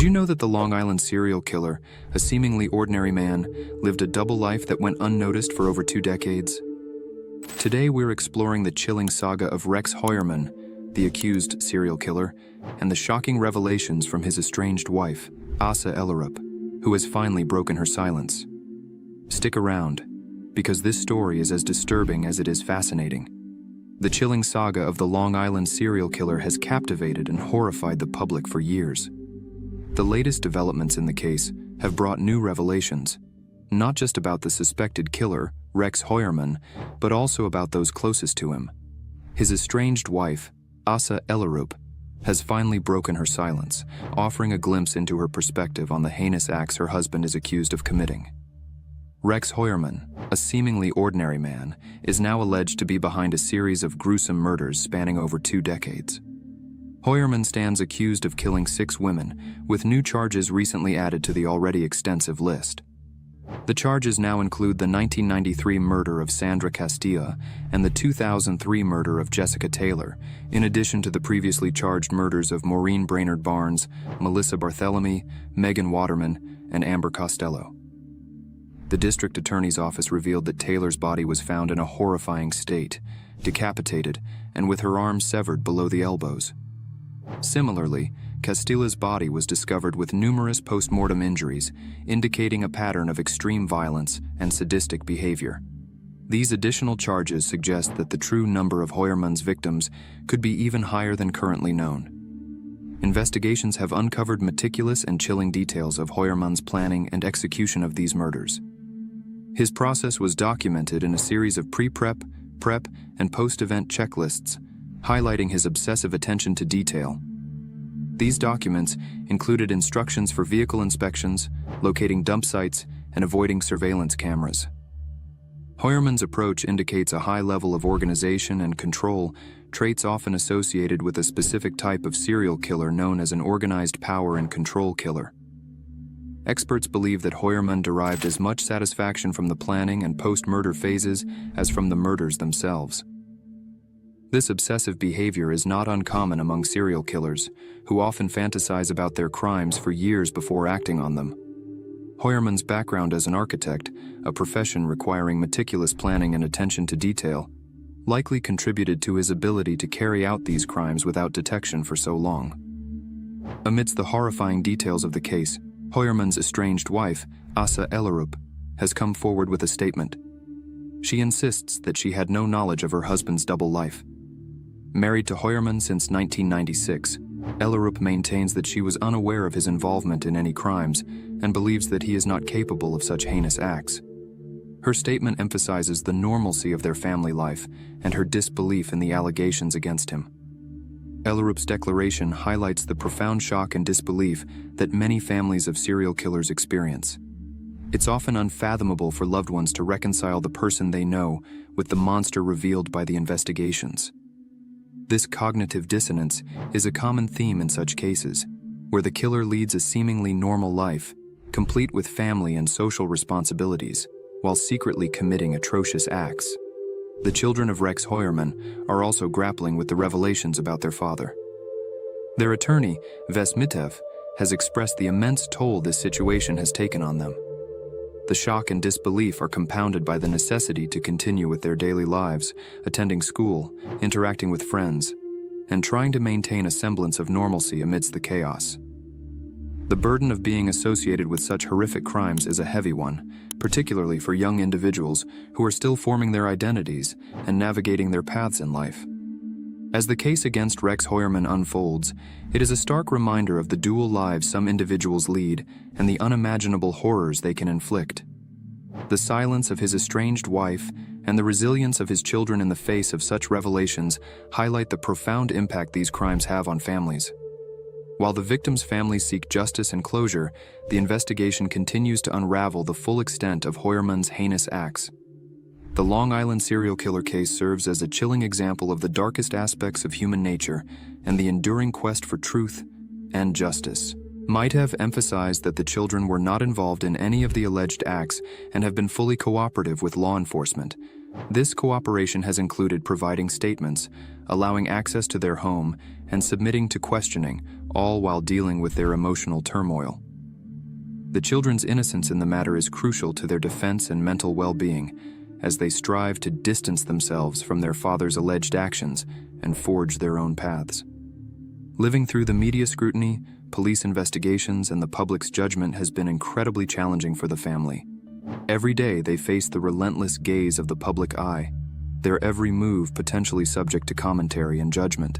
Did you know that the Long Island serial killer, a seemingly ordinary man, lived a double life that went unnoticed for over 2 decades? Today we're exploring the chilling saga of Rex Heuermann, the accused serial killer, and the shocking revelations from his estranged wife, Asa Ellerup, who has finally broken her silence. Stick around, because this story is as disturbing as it is fascinating. The chilling saga of the Long Island serial killer has captivated and horrified the public for years. The latest developments in the case have brought new revelations, not just about the suspected killer, Rex Heuermann, but also about those closest to him. His estranged wife, Asa Ellerup, has finally broken her silence, offering a glimpse into her perspective on the heinous acts her husband is accused of committing. Rex Heuermann, a seemingly ordinary man, is now alleged to be behind a series of gruesome murders spanning over 2 decades. Heuermann stands accused of killing 6 women, with new charges recently added to the already extensive list. The charges now include the 1993 murder of Sandra Castilla and the 2003 murder of Jessica Taylor, in addition to the previously charged murders of Maureen Brainerd Barnes, Melissa Barthelemy, Megan Waterman, and Amber Costello. The district attorney's office revealed that Taylor's body was found in a horrifying state, decapitated and with her arms severed below the elbows. Similarly, Castilla's body was discovered with numerous post-mortem injuries, indicating a pattern of extreme violence and sadistic behavior. These additional charges suggest that the true number of Heuermann's victims could be even higher than currently known. Investigations have uncovered meticulous and chilling details of Heuermann's planning and execution of these murders. His process was documented in a series of pre-prep, prep, and post-event checklists, highlighting his obsessive attention to detail. These documents included instructions for vehicle inspections, locating dump sites, and avoiding surveillance cameras. Heuermann's approach indicates a high level of organization and control, traits often associated with a specific type of serial killer known as an organized power and control killer. Experts believe that Heuermann derived as much satisfaction from the planning and post-murder phases as from the murders themselves. This obsessive behavior is not uncommon among serial killers, who often fantasize about their crimes for years before acting on them. Heuermann's background as an architect, a profession requiring meticulous planning and attention to detail, likely contributed to his ability to carry out these crimes without detection for so long. Amidst the horrifying details of the case, Heuermann's estranged wife, Asa Ellerup, has come forward with a statement. She insists that she had no knowledge of her husband's double life. Married to Heuermann since 1996, Ellerup maintains that she was unaware of his involvement in any crimes and believes that he is not capable of such heinous acts. Her statement emphasizes the normalcy of their family life and her disbelief in the allegations against him. Ellerup's declaration highlights the profound shock and disbelief that many families of serial killers experience. It's often unfathomable for loved ones to reconcile the person they know with the monster revealed by the investigations. This cognitive dissonance is a common theme in such cases, where the killer leads a seemingly normal life, complete with family and social responsibilities, while secretly committing atrocious acts. The children of Rex Heuermann are also grappling with the revelations about their father. Their attorney, Ves Mitev, has expressed the immense toll this situation has taken on them. The shock and disbelief are compounded by the necessity to continue with their daily lives, attending school, interacting with friends, and trying to maintain a semblance of normalcy amidst the chaos. The burden of being associated with such horrific crimes is a heavy one, particularly for young individuals who are still forming their identities and navigating their paths in life. As the case against Rex Heuermann unfolds, it is a stark reminder of the dual lives some individuals lead and the unimaginable horrors they can inflict. The silence of his estranged wife and the resilience of his children in the face of such revelations highlight the profound impact these crimes have on families. While the victims' families seek justice and closure, the investigation continues to unravel the full extent of Heuermann's heinous acts. The Long Island serial killer case serves as a chilling example of the darkest aspects of human nature and the enduring quest for truth and justice. Mitev emphasized that the children were not involved in any of the alleged acts and have been fully cooperative with law enforcement. This cooperation has included providing statements, allowing access to their home and submitting to questioning, all while dealing with their emotional turmoil. The children's innocence in the matter is crucial to their defense and mental well-being, as they strive to distance themselves from their father's alleged actions and forge their own paths. Living through the media scrutiny, police investigations, and the public's judgment has been incredibly challenging for the family. Every day they face the relentless gaze of the public eye, their every move potentially subject to commentary and judgment.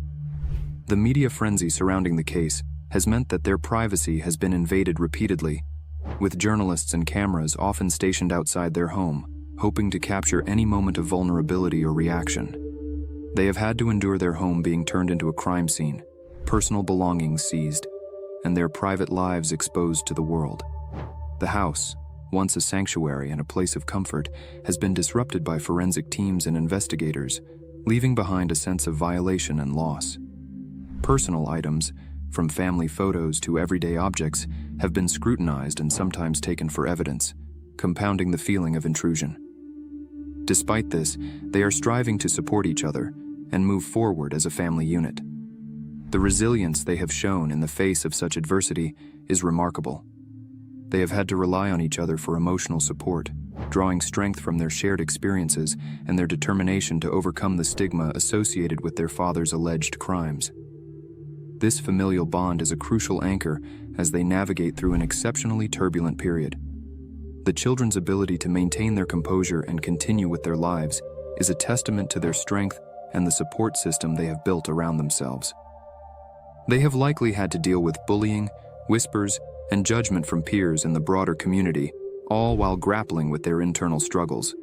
The media frenzy surrounding the case has meant that their privacy has been invaded repeatedly, with journalists and cameras often stationed outside their home, hoping to capture any moment of vulnerability or reaction. They have had to endure their home being turned into a crime scene, personal belongings seized, and their private lives exposed to the world. The house, once a sanctuary and a place of comfort, has been disrupted by forensic teams and investigators, leaving behind a sense of violation and loss. Personal items, from family photos to everyday objects, have been scrutinized and sometimes taken for evidence, compounding the feeling of intrusion. Despite this, they are striving to support each other and move forward as a family unit. The resilience they have shown in the face of such adversity is remarkable. They have had to rely on each other for emotional support, drawing strength from their shared experiences and their determination to overcome the stigma associated with their father's alleged crimes. This familial bond is a crucial anchor as they navigate through an exceptionally turbulent period. The children's ability to maintain their composure and continue with their lives is a testament to their strength and the support system they have built around themselves. They have likely had to deal with bullying, whispers, and judgment from peers in the broader community, all while grappling with their internal struggles.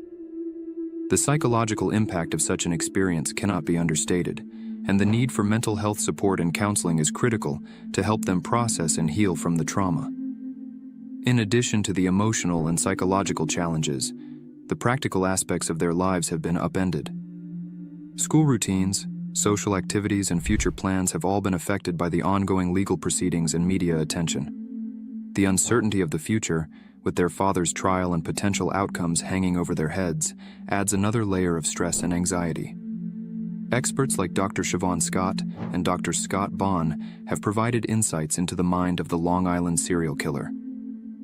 The psychological impact of such an experience cannot be understated, and the need for mental health support and counseling is critical to help them process and heal from the trauma. In addition to the emotional and psychological challenges, the practical aspects of their lives have been upended. School routines, social activities, and future plans have all been affected by the ongoing legal proceedings and media attention. The uncertainty of the future, with their father's trial and potential outcomes hanging over their heads, adds another layer of stress and anxiety. Experts like Dr. Siobhan Scott and Dr. Scott Bond have provided insights into the mind of the Long Island serial killer.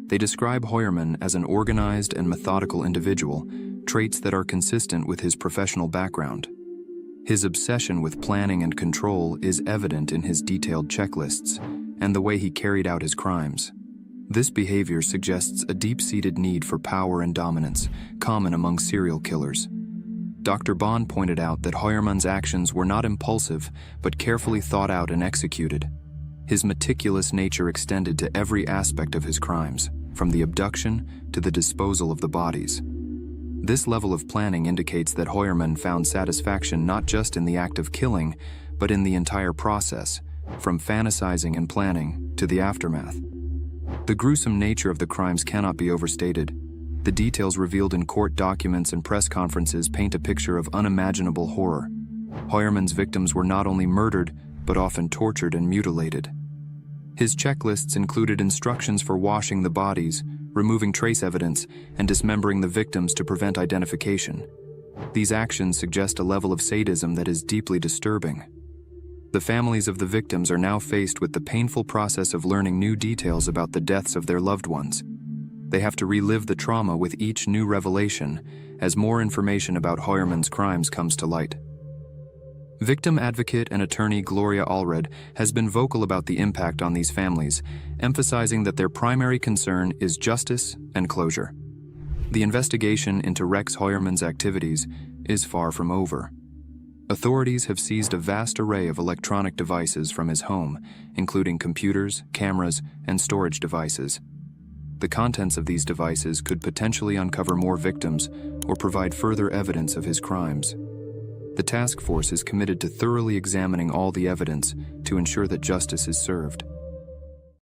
They describe Hoyerman as an organized and methodical individual, traits that are consistent with his professional background. His obsession with planning and control is evident in his detailed checklists and the way he carried out his crimes. This behavior suggests a deep-seated need for power and dominance, common among serial killers. Dr. Bond pointed out that Hoyerman's actions were not impulsive, but carefully thought out and executed. His meticulous nature extended to every aspect of his crimes, from the abduction to the disposal of the bodies. This level of planning indicates that Hoyerman found satisfaction not just in the act of killing, but in the entire process, from fantasizing and planning to the aftermath. The gruesome nature of the crimes cannot be overstated. The details revealed in court documents and press conferences paint a picture of unimaginable horror. Hoyerman's victims were not only murdered, but often tortured and mutilated. His checklists included instructions for washing the bodies, removing trace evidence, and dismembering the victims to prevent identification. These actions suggest a level of sadism that is deeply disturbing. The families of the victims are now faced with the painful process of learning new details about the deaths of their loved ones. They have to relive the trauma with each new revelation as more information about Hoyerman's crimes comes to light. Victim advocate and attorney Gloria Allred has been vocal about the impact on these families, emphasizing that their primary concern is justice and closure. The investigation into Rex Hoyerman's activities is far from over. Authorities have seized a vast array of electronic devices from his home, including computers, cameras, and storage devices. The contents of these devices could potentially uncover more victims or provide further evidence of his crimes. The task force is committed to thoroughly examining all the evidence to ensure that justice is served.